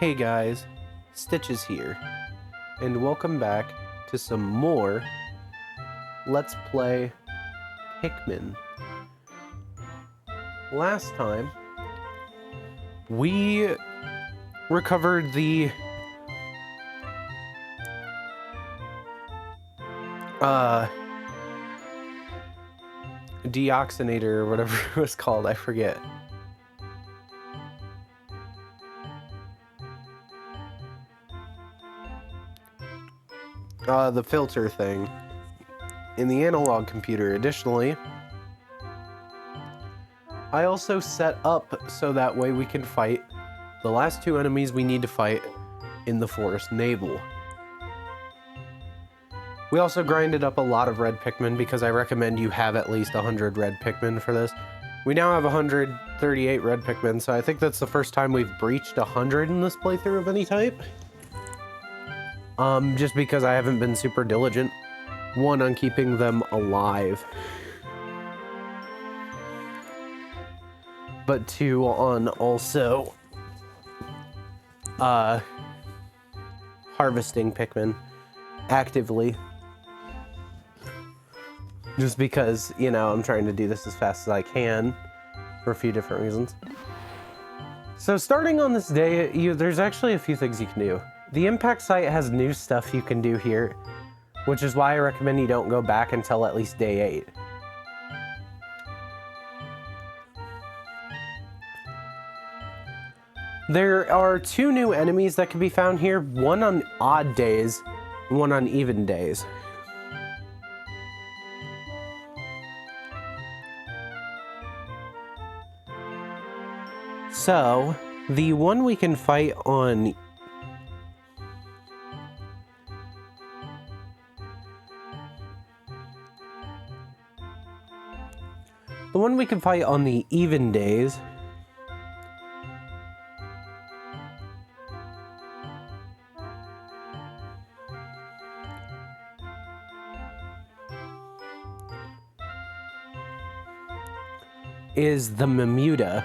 Hey guys, Stitches here, and welcome back to some more Let's Play Pikmin. Last time, we recovered the deoxygenator or whatever it was called, I forget. The filter thing in the analog computer. Additionally, I also set up so that way we can fight the last two enemies we need to fight in the Forest Navel. We also grinded up a lot of red Pikmin because I recommend you have at least 100 red Pikmin for this. We now have 138 red Pikmin, so I think that's the first time we've breached 100 in this playthrough of any type. Just because I haven't been super diligent. One, on keeping them alive. But two, on also harvesting Pikmin actively. Just because, you know, I'm trying to do this as fast as I can for a few different reasons. So starting on this day, there's actually a few things you can do. The impact site has new stuff you can do here, which is why I recommend you don't go back until at least day 8. There are 2 new enemies that can be found here, one on odd days and one on even days. So, the one we can fight on the even days is the Mamuta.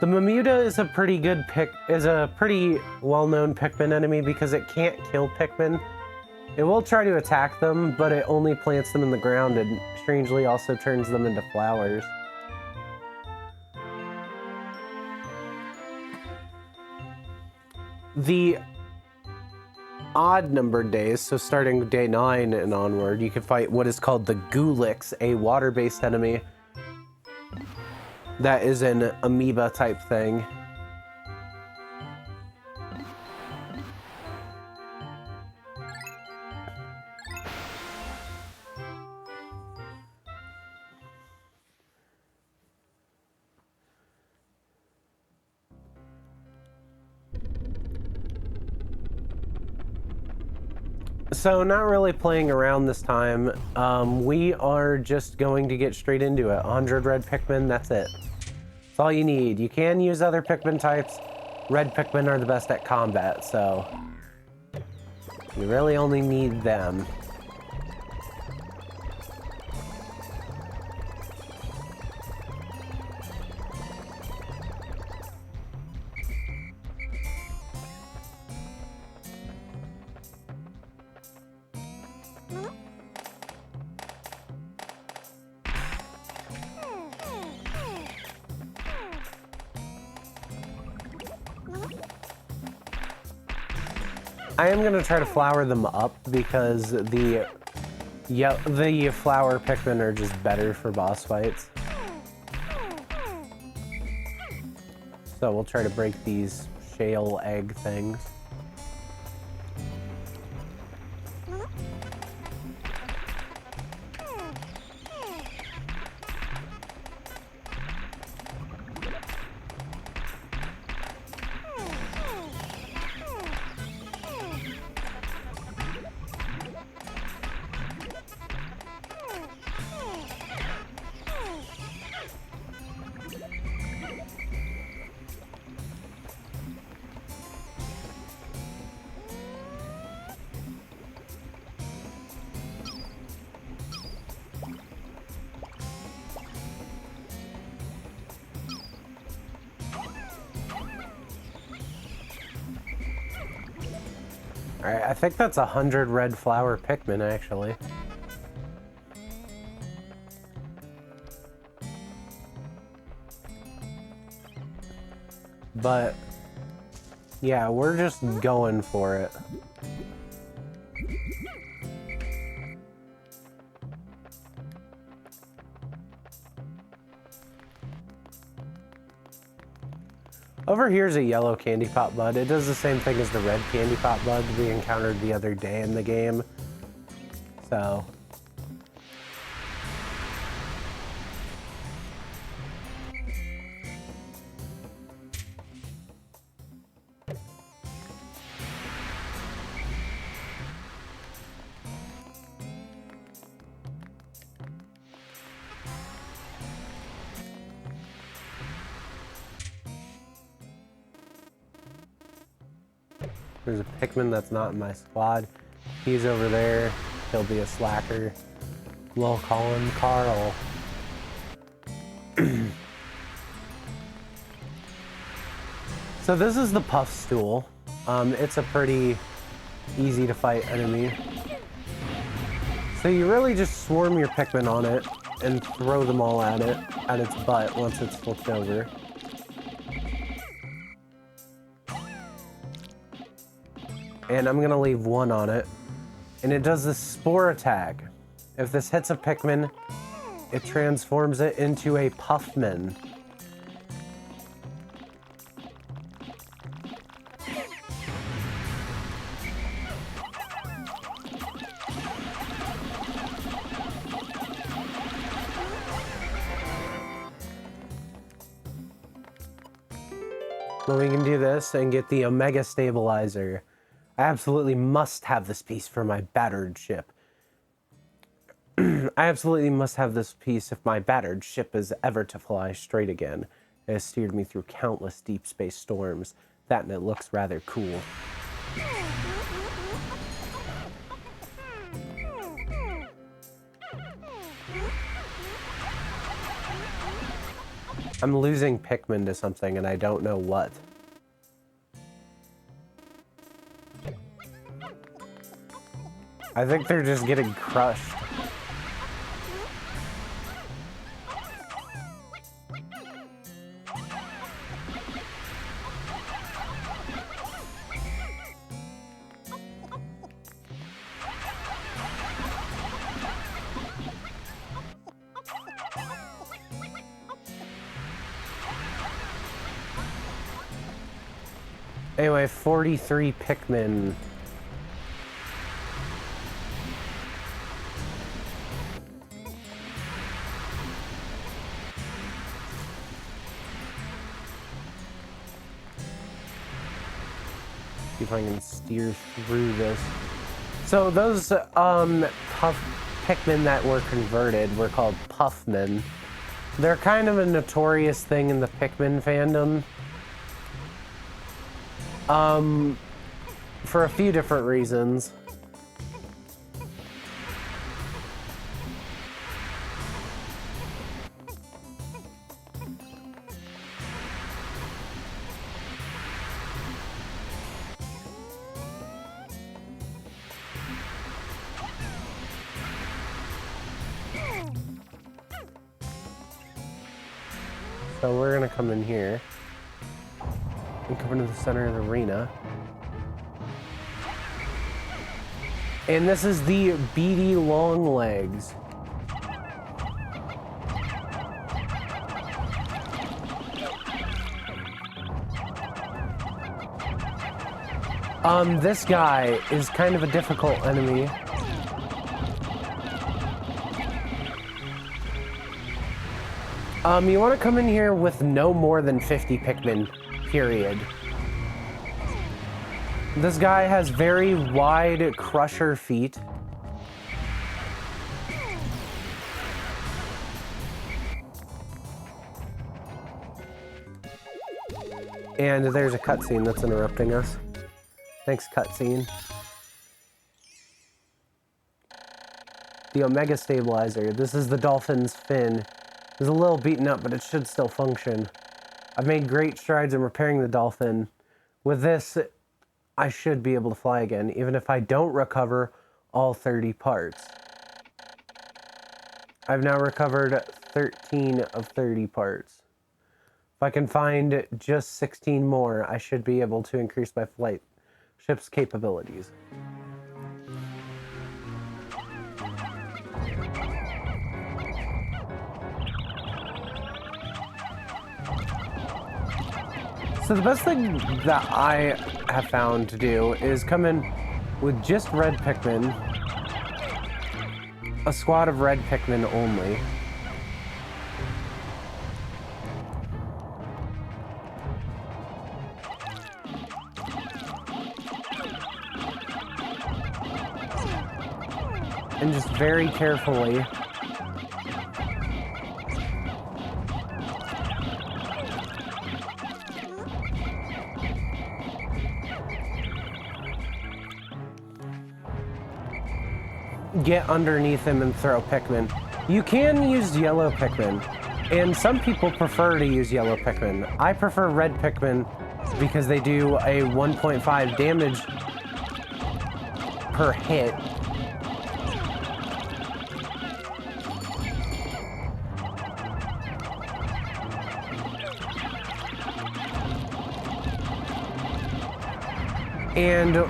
The Mamuta is a pretty well-known Pikmin enemy because it can't kill Pikmin. It will try to attack them, but it only plants them in the ground and strangely also turns them into flowers. The odd numbered days, so starting day 9 and onward, you can fight what is called the Gulix, a water-based enemy that is an amoeba type thing. So not really playing around this time. We are just going to get straight into it. 100 red Pikmin, that's it. That's all you need. You can use other Pikmin types. Red Pikmin are the best at combat, so you really only need them. I am gonna try to flower them up because the flower Pikmin are just better for boss fights. So we'll try to break these shale egg things. Alright, I think that's 100 red flower Pikmin, actually. But, yeah, we're just going for it. Over here's a yellow candy pop bud. It does the same thing as the red candy pop bud we encountered the other day in the game. So... There's a Pikmin that's not in my squad. He's over there. He'll be a slacker. We'll call him Carl. So this is the Puffstool. It's a pretty easy to fight enemy. So you really just swarm your Pikmin on it and throw them all at it, at its butt once it's flipped over. And I'm gonna leave one on it. And it does this spore attack. If this hits a Pikmin, it transforms it into a Puffmin. Well, we can do this and get the Omega Stabilizer. I absolutely must have this piece for my battered ship. I absolutely must have this piece if my battered ship is ever to fly straight again. It has steered me through countless deep space storms. That and it looks rather cool. I'm losing Pikmin to something and I don't know what. I think they're just getting crushed. Anyway, 43 Pikmin. See if I can steer through this. So those Pikmin that were converted were called Puffmin. They're kind of a notorious thing in the Pikmin fandom. For a few different reasons. So we're gonna come in here and come into the center of the arena. And this is the Beady long legs. This guy is kind of a difficult enemy. You want to come in here with no more than 50 Pikmin, period. This guy has very wide crusher feet. And there's a cutscene that's interrupting us. Thanks, cutscene. The Omega Stabilizer. This is the dolphin's fin. It's a little beaten up, but it should still function. I've made great strides in repairing the dolphin. With this, I should be able to fly again, even if I don't recover all 30 parts. I've now recovered 13 of 30 parts. If I can find just 16 more, I should be able to increase my flight ship's capabilities. So the best thing that I have found to do is come in with just red Pikmin, a squad of red Pikmin only. And just very carefully get underneath him and throw Pikmin. You can use yellow Pikmin, and some people prefer to use yellow Pikmin. I prefer red Pikmin because they do a 1.5 damage per hit. And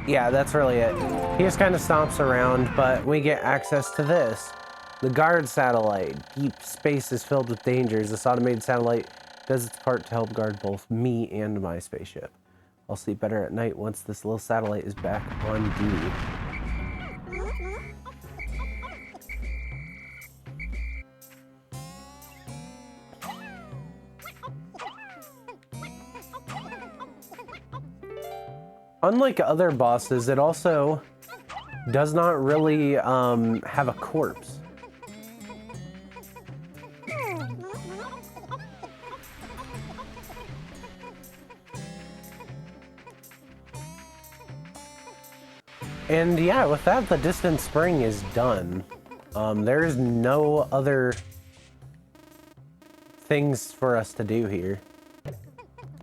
yeah, that's really it. He just kind of stomps around, but we get access to this. The guard satellite. Deep space is filled with dangers. This automated satellite does its part to help guard both me and my spaceship. I'll sleep better at night once this little satellite is back on duty. Unlike other bosses, it also does not really have a corpse. And yeah, with that, the distant spring is done. There's no other things for us to do here.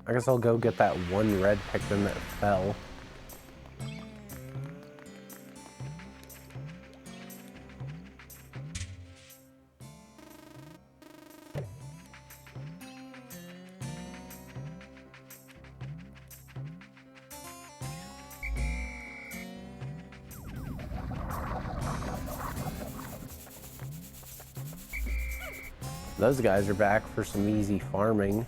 I guess I'll go get that one red Pikmin that fell. Those guys are back for some easy farming.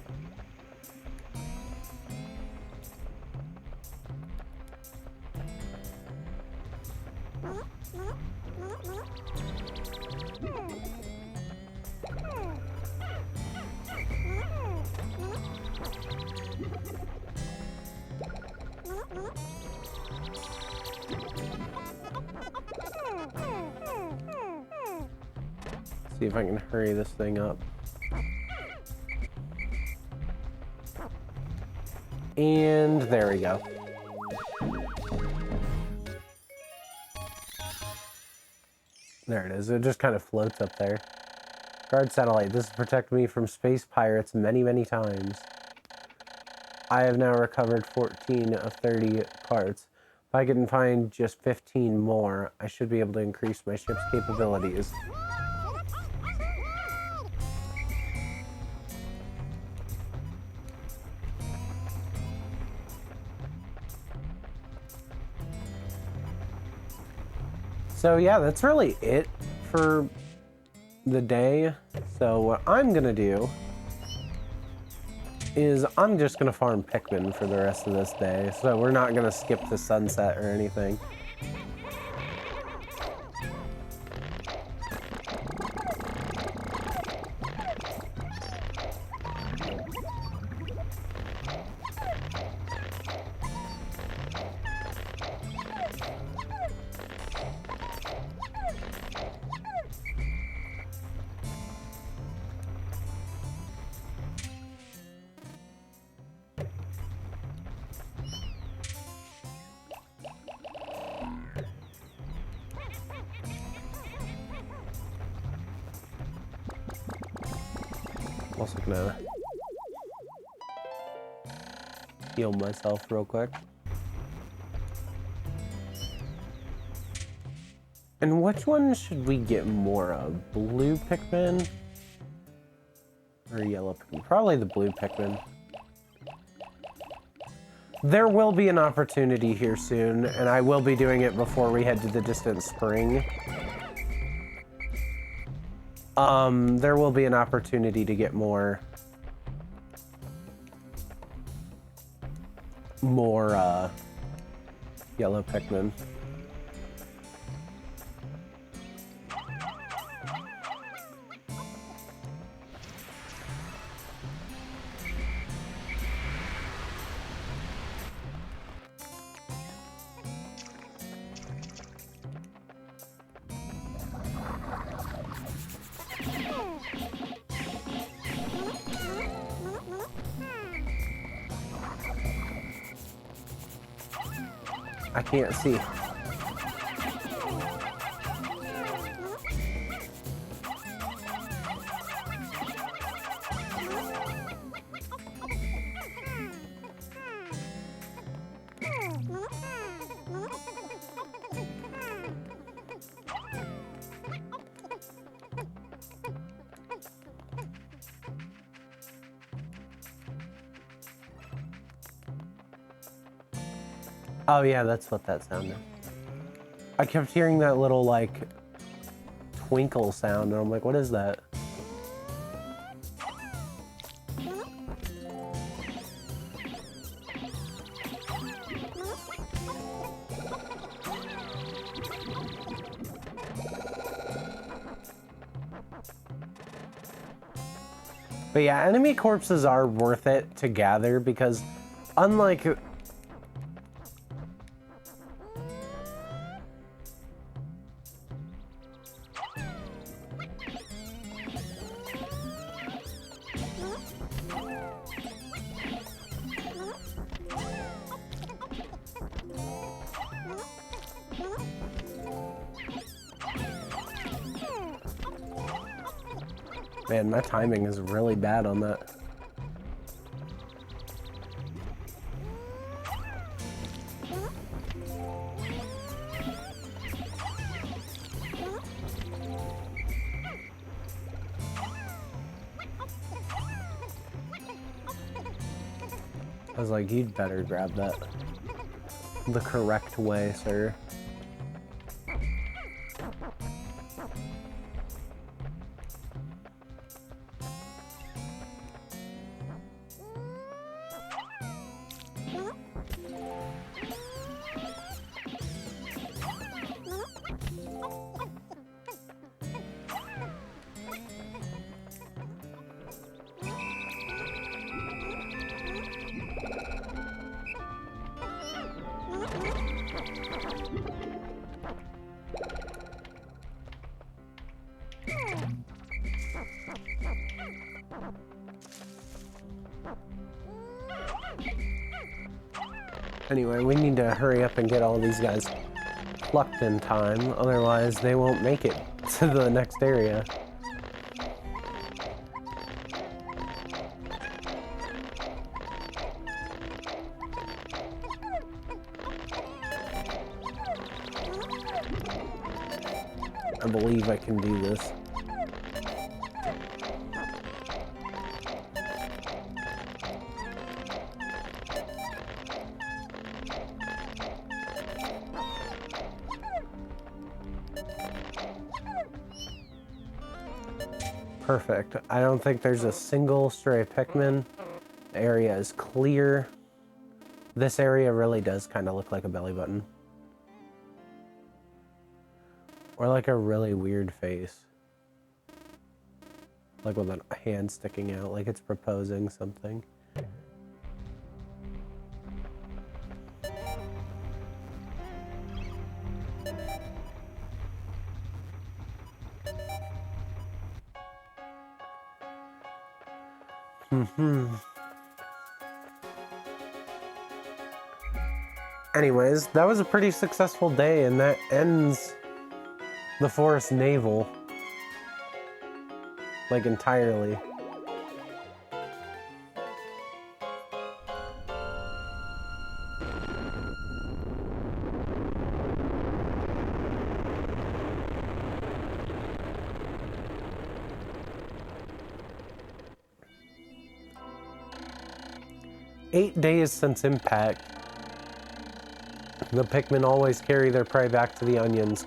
See if I can hurry this thing up. And there we go. There it is. It just kind of floats up there. Guard satellite. This has protected me from space pirates many, many times. I have now recovered 14 of 30 parts. If I can find just 15 more, I should be able to increase my ship's capabilities. So yeah, that's really it for the day. So what I'm gonna do is I'm just gonna farm Pikmin for the rest of this day. So we're not gonna skip the sunset or anything. Also gonna heal myself real quick. And which one should we get more of? Blue Pikmin? Or yellow Pikmin? Probably the blue Pikmin. There will be an opportunity here soon, and I will be doing it before we head to the distant spring. There will be an opportunity to get more yellow Pikmin. I can't see. Oh yeah, that's what that sounded. I kept hearing that little like twinkle sound and I'm like, what is that? But yeah, enemy corpses are worth it to gather because unlike man, my timing is really bad on that. I was like, you'd better grab that the correct way, sir. Anyway, we need to hurry up and get all these guys plucked in time, otherwise they won't make it to the next area. I believe I can do this. Perfect. I don't think there's a single stray Pikmin. The area is clear. This area really does kind of look like a belly button. Or like a really weird face. Like with a hand sticking out, like it's proposing something. Anyways, that was a pretty successful day, and that ends the Forest Navel. Like, entirely. 8 days since impact. The Pikmin always carry their prey back to the onions.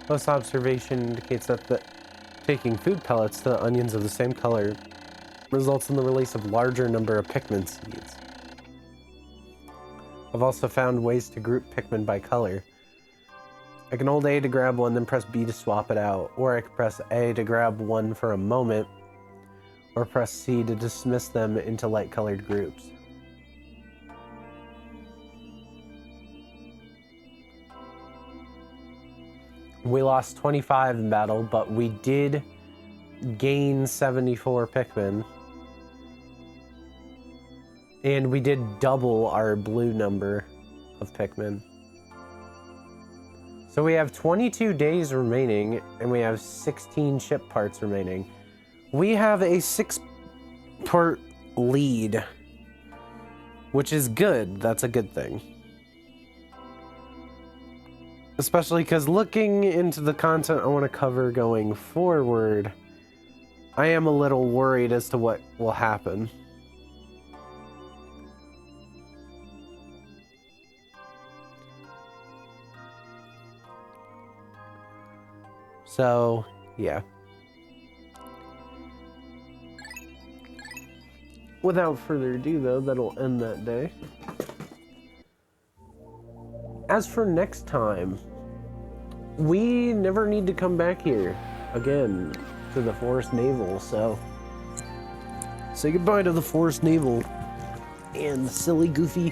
Close observation indicates that taking food pellets to the onions of the same color results in the release of larger number of Pikmin seeds. I've also found ways to group Pikmin by color. I can hold A to grab one, then press B to swap it out, or I can press A to grab one for a moment, or press C to dismiss them into light-colored groups. We lost 25 in battle, but we did gain 74 Pikmin. And we did double our blue number of Pikmin. So we have 22 days remaining, and we have 16 ship parts remaining. We have a 6-part lead, which is good. That's a good thing. Especially because looking into the content I want to cover going forward, I am a little worried as to what will happen. So, yeah. Without further ado, though, that'll end that day. As for next time, we never need to come back here again to the Forest Navel, so say goodbye to the Forest Navel and the silly, goofy,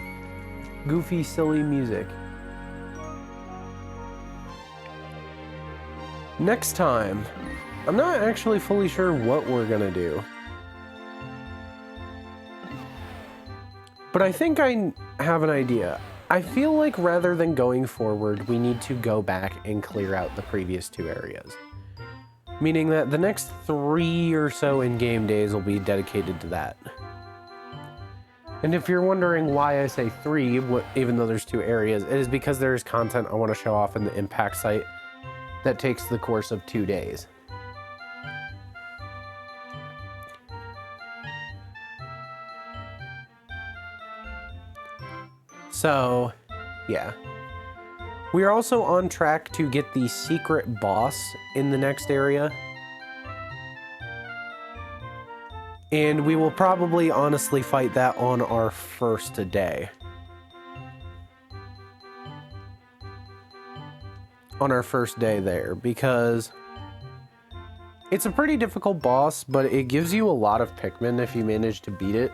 silly music. Next time, I'm not actually fully sure what we're gonna do, but I think I have an idea. I feel like rather than going forward, we need to go back and clear out the previous 2 areas. Meaning that the next 3 or so in-game days will be dedicated to that. And if you're wondering why I say 3, even though there's 2 areas, it is because there's content I want to show off in the impact site that takes the course of 2 days. So, yeah. We are also on track to get the secret boss in the next area. And we will probably honestly fight that on our first day. On our first day there, because it's a pretty difficult boss, but it gives you a lot of Pikmin if you manage to beat it.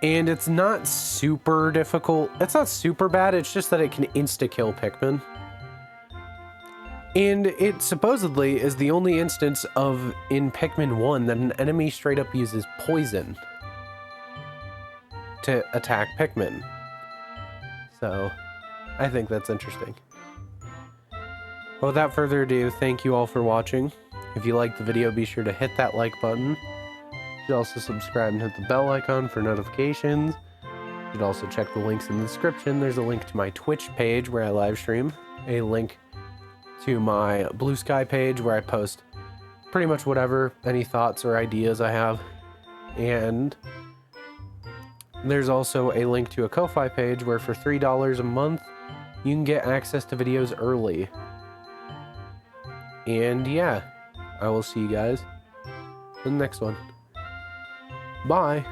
And it's not super difficult. It's not super bad. It's just that it can insta-kill Pikmin. And it supposedly is the only instance in Pikmin 1 that an enemy straight up uses poison to attack Pikmin. So, I think that's interesting. But without further ado, thank you all for watching. If you liked the video, be sure to hit that like button. You should also subscribe and hit the bell icon for notifications. You should also check the links in the description. There's a link to my Twitch page where I live stream, a link to my Blue Sky page where I post pretty much whatever, any thoughts or ideas I have. And there's also a link to a Ko-Fi page where for $3 a month, you can get access to videos early. And yeah, I will see you guys in the next one. Bye.